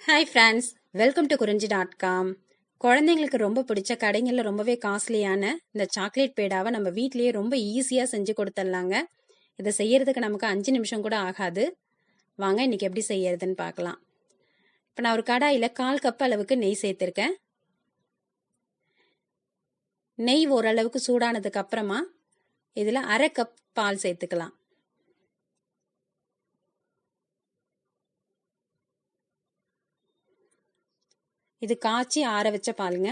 Hi friends, welcome to குறிஞ்சி.com. குழந்தைங்களுக்கு ரொம்ப பிடிச்ச கடைகளில் ரொம்பவே காஸ்ட்லியான இந்த சாக்லேட் பேடாவை நம்ம வீட்லேயே ரொம்ப ஈஸியாக செஞ்சு கொடுத்துடலாங்க. இதை செய்யறதுக்கு நமக்கு 5 நிமிஷம் கூட ஆகாது. வாங்க இன்னைக்கு எப்படி செய்யறதுன்னு பார்க்கலாம். இப்போ நான் ஒரு கடாயில் 1/4 கப் அளவுக்கு நெய் சேர்த்துருக்கேன். நெய் ஓரளவுக்கு சூடானதுக்கு அப்புறமா இதில் 1/2 கப் பால் சேர்த்துக்கலாம். இது காய்ச்சி ஆற வச்ச பாலுங்க.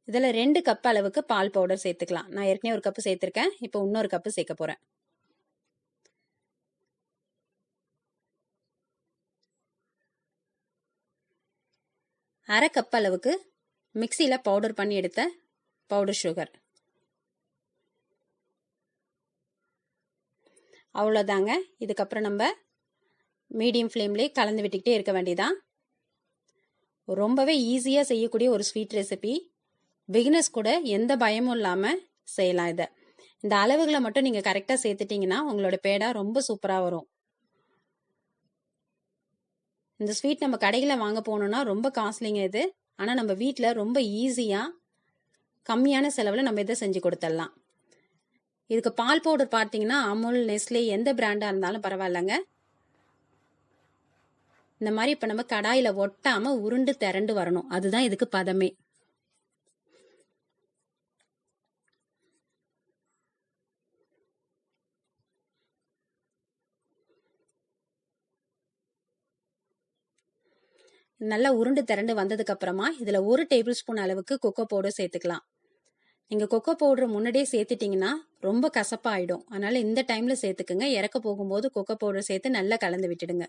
இதில் 2 கப் அளவுக்கு பால் பவுடர் சேர்த்துக்கலாம். நான் ஏற்கனவே ஒரு கப்பு சேர்த்துருக்கேன். இப்போ இன்னொரு கப்பு சேர்க்க போகிறேன். அரை கப் அளவுக்கு மிக்சியில் பவுடர் பண்ணி எடுத்த பவுடர் சுகர். அவ்வளோதாங்க. இதுக்கப்புறம் நம்ம மீடியம் ஃப்ளேம்லேயே கலந்து விட்டுக்கிட்டே இருக்க வேண்டியதான். ரொம்பவே ஈஸியாக செய்யக்கூடிய ஒரு ஸ்வீட் ரெசிபி. பிகினர்ஸ் கூட எந்த பயமும் இல்லாமல் செய்யலாம். இதை இந்த அளவுகளை மட்டும் நீங்கள் கரெக்டாக சேர்த்துட்டிங்கன்னா உங்களோட பேடா ரொம்ப சூப்பராக வரும். இந்த ஸ்வீட் நம்ம கடைகளில் வாங்க போனோம்னா ரொம்ப காஸ்ட்லிங்க இது. ஆனால் நம்ம வீட்டில் ரொம்ப ஈஸியாக கம்மியான செலவில் நம்ம இதை செஞ்சு கொடுத்துடலாம். இதுக்கு பால் பவுடர் பார்த்தீங்கன்னா அமுல், நெஸ்லே எந்த பிராண்டாக இருந்தாலும் பரவாயில்லைங்க. இந்த மாதிரி இப்போ நம்ம கடாயில் ஒட்டாமல் உருண்டு திரண்டு வரணும். அதுதான் இதுக்கு பதமே. நல்லா உருண்டு திரண்டு வந்ததுக்கு அப்புறமா இதில் 1 டேபிள் ஸ்பூன் அளவுக்கு கொக்கோ பவுடர் சேர்த்துக்கலாம். நீங்கள் கொக்கோ பவுடர் முன்னாடியே சேர்த்துட்டிங்கன்னா ரொம்ப கசப்பாயிடும். அதனால இந்த டைமில் சேர்த்துக்குங்க. இறக்க போகும்போது கொக்கோ பவுடர் சேர்த்து நல்லா கலந்து விட்டுடுங்க.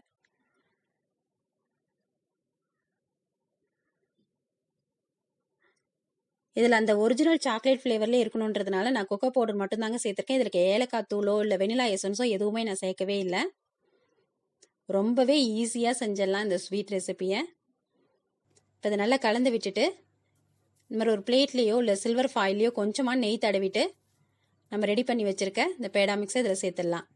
இதில் அந்த ஒரிஜினல் சாக்லேட் ஃப்ளேவர்லேயே இருக்கணுன்றதுனால நான் கொக்கோ பவுடர் மட்டும்தாங்க சேர்த்துருக்கேன். இதில் ஏலக்காய் தூளோ இல்லை வெனிலா எசன்ஸோ எதுவுமே நான் சேர்க்கவே இல்லை. ரொம்பவே ஈஸியாக செஞ்சிடலாம் இந்த ஸ்வீட் ரெசிபியை. இப்போ இதை நல்லா கலந்து விட்டுட்டு இந்த மாதிரி ஒரு பிளேட்லேயோ இல்லை சில்வர் ஃபாயிலையோ கொஞ்சமாக நெய் தடவிட்டு நம்ம ரெடி பண்ணி வச்சுருக்க இந்த பேடா மிக்ஸை இதில் சேர்த்துடலாம்.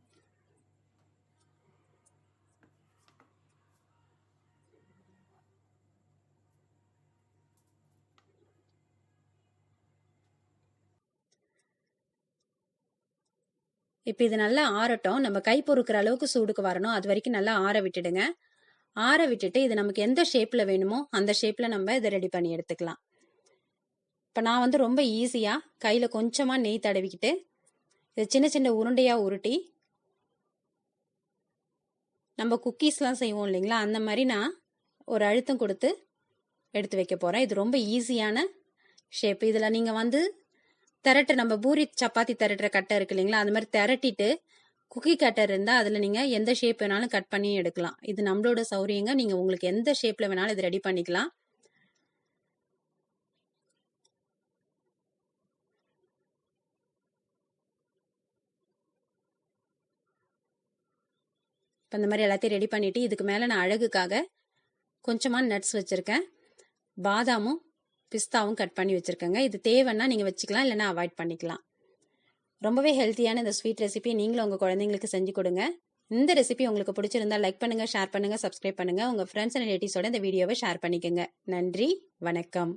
இப்போ இது நல்லா ஆறட்டும். நம்ம கை பொறுக்கிற அளவுக்கு சூடுக்கு வரணும். அது வரைக்கும் நல்லா ஆற விட்டுடுங்க. ஆற விட்டுட்டு இது நமக்கு எந்த ஷேப்பில் வேணுமோ அந்த ஷேப்பில் நம்ம இதை ரெடி பண்ணி எடுத்துக்கலாம். இப்போ நான் ரொம்ப ஈஸியாக கையில் கொஞ்சமாக நெய் தடவிக்கிட்டு இதை சின்ன சின்ன உருண்டையாக உருட்டி நம்ம குக்கீஸ்லாம் செய்வோம் இல்லைங்களா, அந்த மாதிரி நான் ஒரு அழுத்தம் கொடுத்து எடுத்து வைக்க போகிறேன். இது ரொம்ப ஈஸியான ஷேப். இதில் நீங்கள் திரட்டு நம்ம பூரி சப்பாத்தி திரட்டுற கட்டை இருக்கு இல்லைங்களா, அது மாதிரி திரட்டிட்டு குக்கி கட்டர் இருந்தால் அதில் நீங்கள் எந்த ஷேப் வேணாலும் கட் பண்ணி எடுக்கலாம். இது நம்மளோட சௌரியங்க. நீங்கள் உங்களுக்கு எந்த ஷேப்பில் வேணாலும் இது ரெடி பண்ணிக்கலாம். இப்போ இந்த மாதிரி எல்லாத்தையும் ரெடி பண்ணிவிட்டு இதுக்கு மேலே நான் அழகுக்காக கொஞ்சமாக நட்ஸ் வச்சுருக்கேன். பாதாமும் பிஸ்தாவும் கட் பண்ணி வச்சுருக்கேங்க. இது தேவைன்னா நீங்கள் வச்சுக்கலாம், இல்லைன்னா அவாய்ட் பண்ணிக்கலாம். ரொம்பவே ஹெல்த்தியான இந்த ஸ்வீட் ரெசிபி நீங்களும் உங்கள் குழந்தைங்களுக்கு செஞ்சு கொடுங்க. இந்த ரெசிபி உங்களுக்கு பிடிச்சிருந்தா லைக் பண்ணுங்கள், ஷேர் பண்ணுங்கள், சப்ஸ்கிரைப் பண்ணுங்கள். உங்கள் ஃப்ரெண்ட்ஸ் அண்ட் ரிலேட்டிவ்ஸோட இந்த வீடியோவை ஷேர் பண்ணிக்கோங்க. நன்றி, வணக்கம்.